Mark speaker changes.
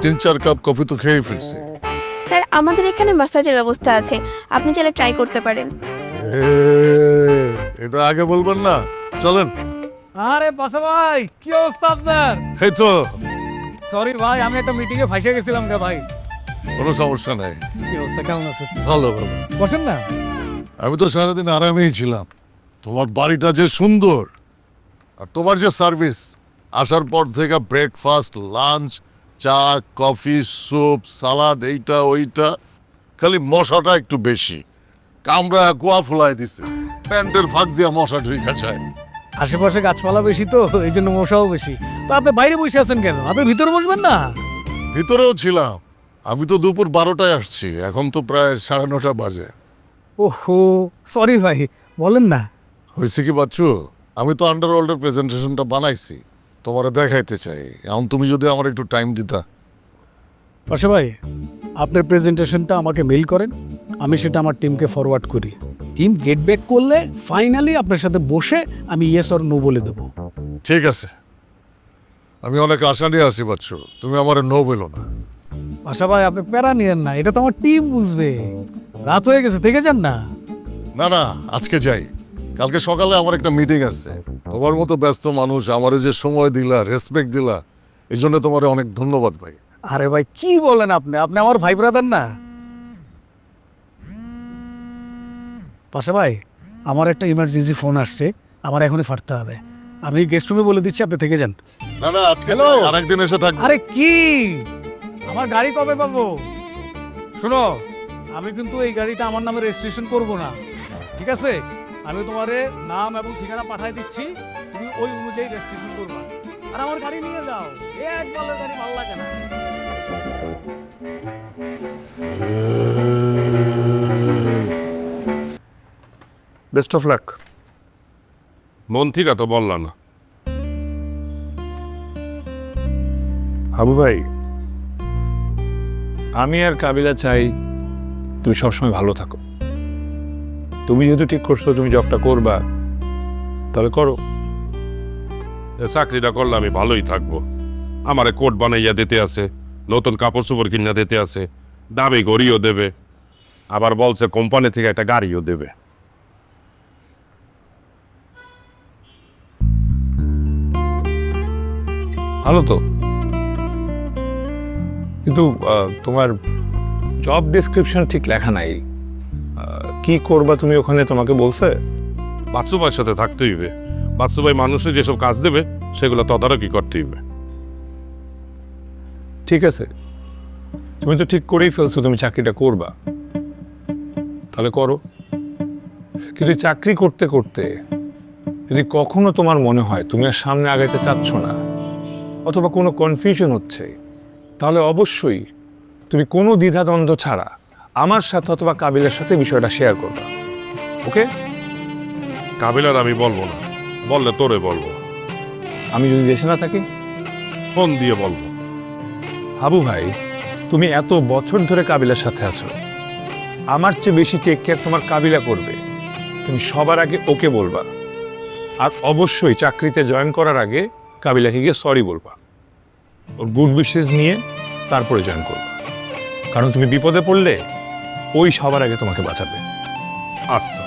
Speaker 1: 3-4 cup coffee তো খেয়ে ফেলছি।
Speaker 2: স্যার আমাদের এখানে ম্যাসাজের ব্যবস্থা আছে, আপনি চাইলে ট্রাই করতে পারেন।
Speaker 1: এটা আগে বলবেন না? চলেন।
Speaker 3: আরে পাশা ভাই, কি অবস্থা আপনার?
Speaker 1: এই তো,
Speaker 3: সরি ভাই, আমি একটা মিটিং এ ফাঁসে গেছিলাম রে ভাই।
Speaker 1: কোনো সমস্যা নাই।
Speaker 3: কি অবস্থা, কেমন আছেন?
Speaker 1: ভালো ভালো।
Speaker 3: বসেন না।
Speaker 1: আমি তো সারাদিন আরামেই ছিলাম। তোমার বাড়িটা যে সুন্দর, আর তোমার যে সার্ভিস, আসার পর থেকে ব্রেকফাস্ট, লাঞ্চ, চা, কফি, স্যুপ, সালাদ, এইটা ওইটা, খালি মশাটা একটু বেশি। কামড়া কুয়া ফুলাই দিছে, প্যান্টের ফাঁক দিয়ে মশা ঢুইকা যায়।
Speaker 3: আশেপাশে গাছপালা বেশি তো, এই জন্য মশাও বেশি। তো আপনি বাইরে বসে আছেন কেন? আপনি ভিতরে বসবেন না?
Speaker 1: ভিতরেও ছিলাম, আমি তো দুপুর 12টায় আসছি, এখন তো প্রায় 9:30 বাজে।
Speaker 3: ওহো, সরি ভাই, বলেন না।
Speaker 1: হয়েছে কি বাচ্চু, আমি তো আন্ডারওয়ার্ল্ডের প্রেজেন্টেশনটা বানাইছি, তোমারে দেখাইতে চাই। এখন তুমি যদি আমার একটু টাইম দিতা।
Speaker 3: পাশা ভাই, আপনার প্রেজেন্টেশনটা আমাকে মেইল করেন, আমি সেটা আমার টিমকে ফরওয়ার্ড করি। টিম গেট ব্যাক করলে ফাইনালি আপনার সাথে বসে আমি ইয়েস অর নো বলে দেবো।
Speaker 1: ঠিক আছে, আমি অনেক আশা নিয়ে আছি বাচ্চু, তুমি আমার নো বলো না।
Speaker 3: পাশা ভাই, আপনি প্যারা নিয়েন না, এটা তো আমার টিম বুঝবে। রাত হয়ে গেছে, থেকে যান না।
Speaker 1: না না, আজকে যাই, কালকে সকালে আমার একটা মিটিং আছে। তোমার মতো ব্যস্ত মানুষ আমারে যে সময় দিলা, রেসপেক্ট দিলা, এই জন্য তোমার অনেক ধন্যবাদ ভাই।
Speaker 3: আরে ভাই, কি বলেন আপনি? আপনি আমার ভাই ব্রাদার না? পাশা ভাই, আমার একটা ইমার্জেন্সি ফোন আসছে, আমার এখনই ফাটতে হবে। আমি গেস্ট রুমে বলে দিচ্ছি, আপনি থেকে যান।
Speaker 1: না না, আজকে
Speaker 3: Hello?
Speaker 1: আরেকদিন এসে থাকবো।
Speaker 3: আরে কি, আমার গাড়ি কবে পাবো? শোনো, আমি কিন্তু এই গাড়িটা আমার নামে রেজিস্ট্রেশন করব না, ঠিক আছে? আমি তোমারে নাম এবং ঠিকানা পাঠিয়ে দিচ্ছি, তুমি ওই অনুযায়ী রেজিস্ট্রেশন করবা। আর আমার গাড়ি নিয়ে যাও, একবারের গাড়ি ভালো লাগে না।
Speaker 4: Best of luck.
Speaker 5: মন্ত্রীরা তো বললা না।
Speaker 4: হাবু ভাই, আমি আর কাবিলা চাই তুমি সবসময় ভালো থাকো। তুমি যেহেতু ঠিক করছো তুমি জবটা করবা, তাহলে করো।
Speaker 5: এ চাকরিটা করলে আমি ভালোই থাকবো। আমারে কোট বানাইয়া দিতে আছে, নতুন কাপড় চোপড় কিনা দিতে আছে, দামি ঘড়িও দেবে, আবার বলছে কোম্পানি থেকে একটা গাড়িও দেবে।
Speaker 4: ভালো তো, কিন্তু তোমার জব ডেসক্রিপশন ঠিক লেখা নাই। কি করবা তুমি ওখানে, তোমাকে বলছে?
Speaker 5: বাচ্চু ভাইয়ের সাথে থাকতে হইবে। বাচ্চু ভাই মানুষের যেসব কাজ দেবে সেগুলো তদারকি করতে হইবে।
Speaker 4: ঠিক আছে, তুমি তো ঠিক করেই ফেলছো তুমি চাকরিটা করবা, তাহলে করো। কিন্তু এই চাকরি করতে করতে যদি কখনো তোমার মনে হয় তুমি আর সামনে আগাইতে চাচ্ছ না, অথবা কোনো কনফিউশন হচ্ছে, তাহলে অবশ্যই তুমি কোনো দ্বিধাদ্বন্দ্ব ছাড়া আমার সাথে অথবা কাবিলের সাথে বিষয়টা শেয়ার করবা। ওকে?
Speaker 5: কাবিলার আমি বলবো না, বললে তোরে বলবো।
Speaker 4: আমি যদি দেশে না থাকি?
Speaker 5: ফোন দিয়ে বলবো।
Speaker 4: হাবু ভাই, তুমি এত বছর ধরে কাবিলার সাথে আছো, আমার চেয়ে বেশি টেক কেয়ার তোমার কাবিলা করবে। তুমি সবার আগে ওকে বলবা, আর অবশ্যই চাকরিতে জয়েন করার আগে কাবিলাকে গিয়ে সরি বলবা। ওর গুড উইশেস নিয়ে তারপরে জয়েন করবা, কারণ তুমি বিপদে পড়লে ওই সবার আগে তোমাকে বাঁচাবে।
Speaker 5: আচ্ছা।